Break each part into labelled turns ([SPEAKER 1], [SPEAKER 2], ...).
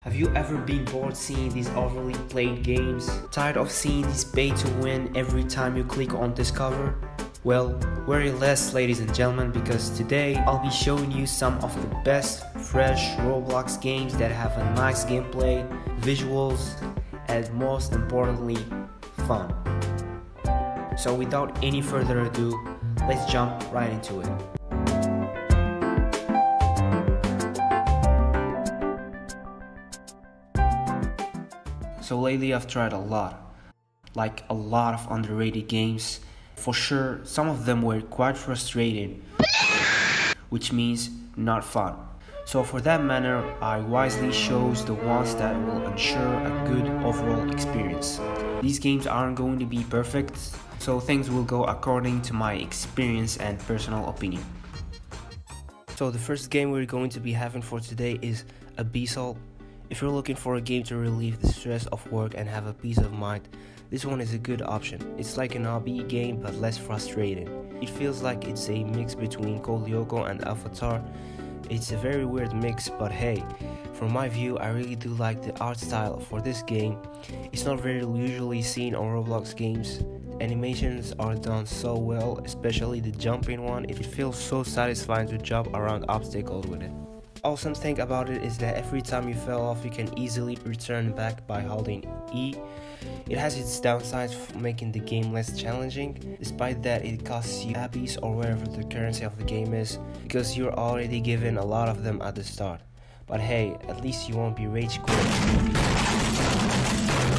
[SPEAKER 1] Have you ever been bored seeing these overly played games? Tired of seeing this pay to win every time you click on discover? Well, worry less ladies and gentlemen, because today I'll be showing you some of the best fresh Roblox games that have a nice gameplay, visuals, and most importantly, fun. So without any further ado, let's jump right into it. So lately I've tried a lot of underrated games. For sure, some of them were quite frustrating, which means not fun. So for that matter, I wisely chose the ones that will ensure a good overall experience. These games aren't going to be perfect, so things will go according to my experience and personal opinion. So the first game we're going to be having for today is Abyssal. If you're looking for a game to relieve the stress of work and have a peace of mind, this one is a good option. It's like an hobby game but less frustrating. It feels like it's a mix between Code Lyoko and Avatar. It's a very weird mix, but hey, from my view, I really do like the art style for this game. It's not very usually seen on Roblox games. Animations are done so well, especially the jumping one. It feels so satisfying to jump around obstacles with it. Awesome thing about it is that every time you fell off, you can easily return back by holding E. It has its downsides for making the game less challenging. Despite that, it costs you Abbies or wherever the currency of the game is, because you're already given a lot of them at the start. But hey, at least you won't be rage quitting.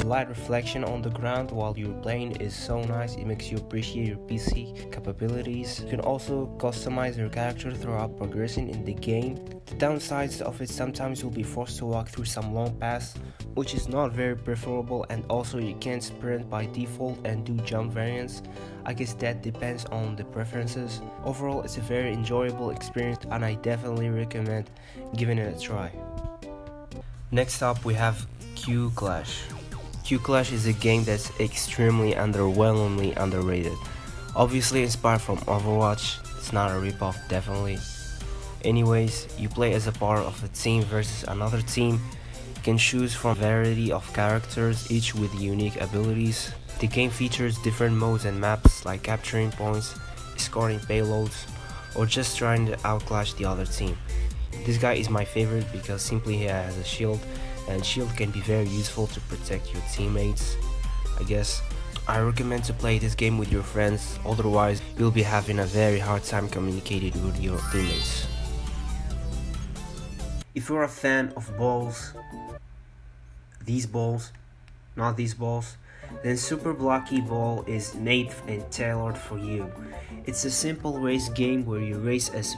[SPEAKER 1] The light reflection on the ground while you're playing is so nice. It makes you appreciate your PC capabilities. You can also customize your character throughout progressing in the game. The downsides of it, sometimes you'll be forced to walk through some long paths, which is not very preferable, and also you can't sprint by default and do jump variants. I guess that depends on the preferences. Overall, it's a very enjoyable experience and I definitely recommend giving it a try. Next up we have Q Clash. Q Clash is a game that's extremely underwhelmingly underrated. Obviously inspired from Overwatch, it's not a ripoff definitely. Anyways, you play as a part of a team versus another team. You can choose from a variety of characters, each with unique abilities. The game features different modes and maps like capturing points, escorting payloads, or just trying to outclash the other team. This guy is my favorite because simply he has a shield, and shield can be very useful to protect your teammates. I guess I recommend to play this game with your friends, otherwise you'll be having a very hard time communicating with your teammates. If you're a fan of balls, not these balls, then Super Blocky Ball is made and tailored for you. It's a simple race game where you race as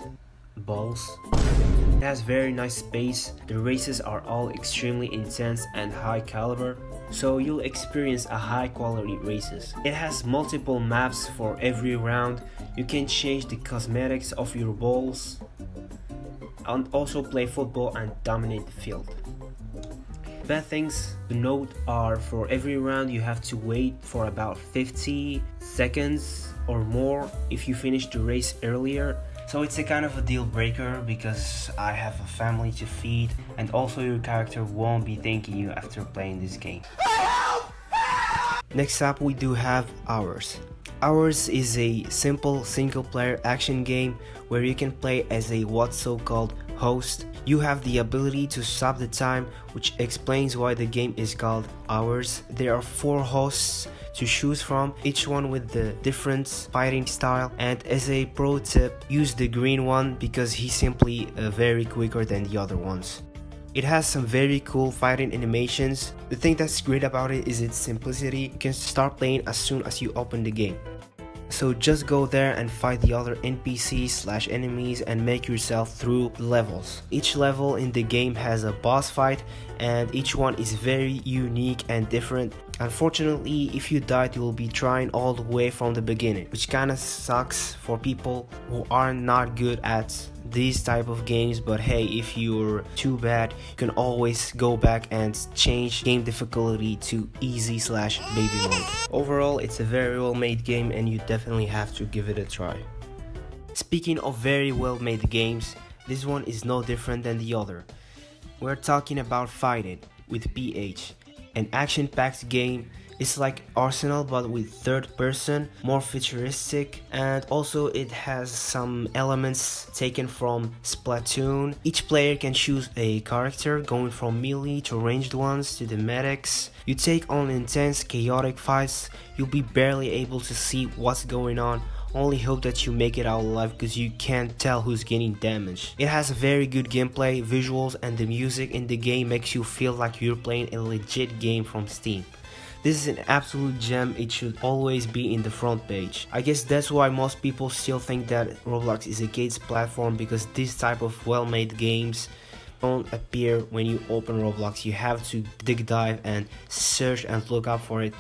[SPEAKER 1] balls. It has very nice space. The races are all extremely intense and high caliber, so you'll experience a high quality races. It has multiple maps for every round. You can change the cosmetics of your balls and also play football and dominate the field. Bad things to note are, for every round you have to wait for about 50 seconds or more if you finish the race earlier. So it's a kind of a deal breaker because I have a family to feed, and also your character won't be thanking you after playing this game. Next up we do have Hours. Hours is a simple single player action game where you can play as a what's so-called host. You have the ability to stop the time, which explains why the game is called Hours. There are 4 hosts to choose from, each one with the different fighting style, and as a pro tip, use the green one because he's simply very quicker than the other ones. It has some very cool fighting animations. The thing that's great about it is its simplicity. You can start playing as soon as you open the game. So just go there and fight the other NPCs/enemies and make yourself through levels. Each level in the game has a boss fight, and each one is very unique and different. Unfortunately, if you died, you will be trying all the way from the beginning, which kinda sucks for people who are not good at these type of games. But hey, if you're too bad, you can always go back and change game difficulty to easy/baby mode. Overall, it's a very well made game and you definitely have to give it a try. Speaking of very well made games, this one is no different than the other. We're talking about Fighting with PH, an action-packed game. It's like Arsenal but with third person, more futuristic, and also it has some elements taken from Splatoon. Each player can choose a character, going from melee to ranged ones to the medics. You take on intense chaotic fights. You'll be barely able to see what's going on. Only hope that you make it out alive because you can't tell who's getting damaged. It has a very good gameplay, visuals, and the music in the game makes you feel like you're playing a legit game from Steam. This is an absolute gem. It should always be in the front page. I guess that's why most people still think that Roblox is a gates platform, because this type of well-made games don't appear when you open Roblox. You have to dig dive and search and look up for it,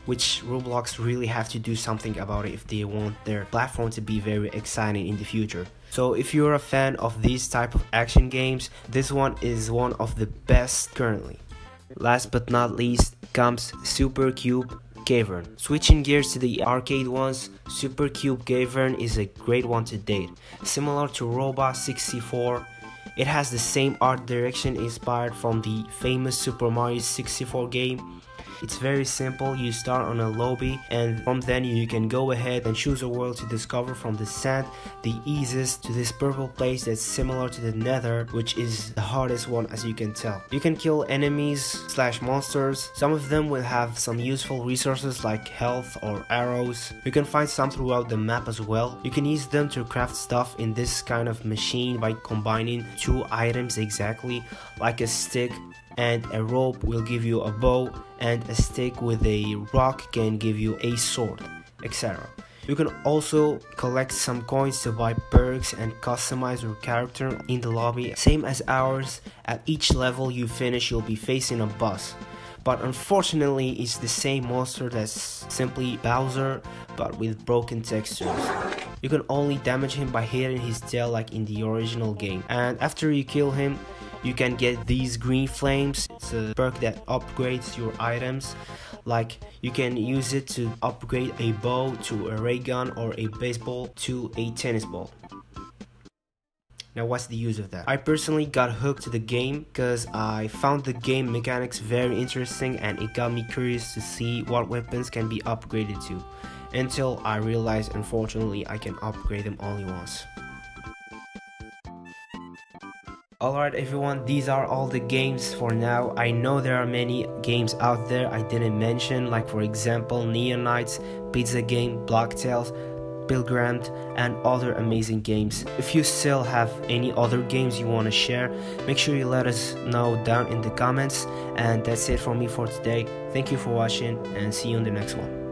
[SPEAKER 1] which Roblox really have to do something about it if they want their platform to be very exciting in the future. So if you're a fan of these type of action games, this one is one of the best currently. Last but not least comes Super Cube Cavern. Switching gears to the arcade ones, Super Cube Cavern is a great one to date. Similar to Roblox 64, it has the same art direction inspired from the famous Super Mario 64 game. It's very simple. You start on a lobby and from then you can go ahead and choose a world to discover, from the sand, the easiest, to this purple place that's similar to the nether, which is the hardest one as you can tell. You can kill enemies slash monsters. Some of them will have some useful resources like health or arrows. You can find some throughout the map as well. You can use them to craft stuff in this kind of machine by combining two items exactly, like a stick and a rope will give you a bow, and a stick with a rock can give you a sword, etc. You can also collect some coins to buy perks and customize your character in the lobby, same as ours. At each level you finish, you'll be facing a boss, but unfortunately it's the same monster that's simply Bowser but with broken textures. You can only damage him by hitting his tail like in the original game, and after you kill him you can get these green flames. It's a perk that upgrades your items, like you can use it to upgrade a bow to a ray gun or a baseball to a tennis ball. Now what's the use of that? I personally got hooked to the game because I found the game mechanics very interesting and it got me curious to see what weapons can be upgraded to, until I realized unfortunately I can upgrade them only once. Alright everyone, these are all the games for now. I know there are many games out there I didn't mention, like for example Neon Knights, Pizza Game, Blocktails, Pilgrimed, and other amazing games. If you still have any other games you want to share, make sure you let us know down in the comments. And that's it from me for today. Thank you for watching and see you in the next one.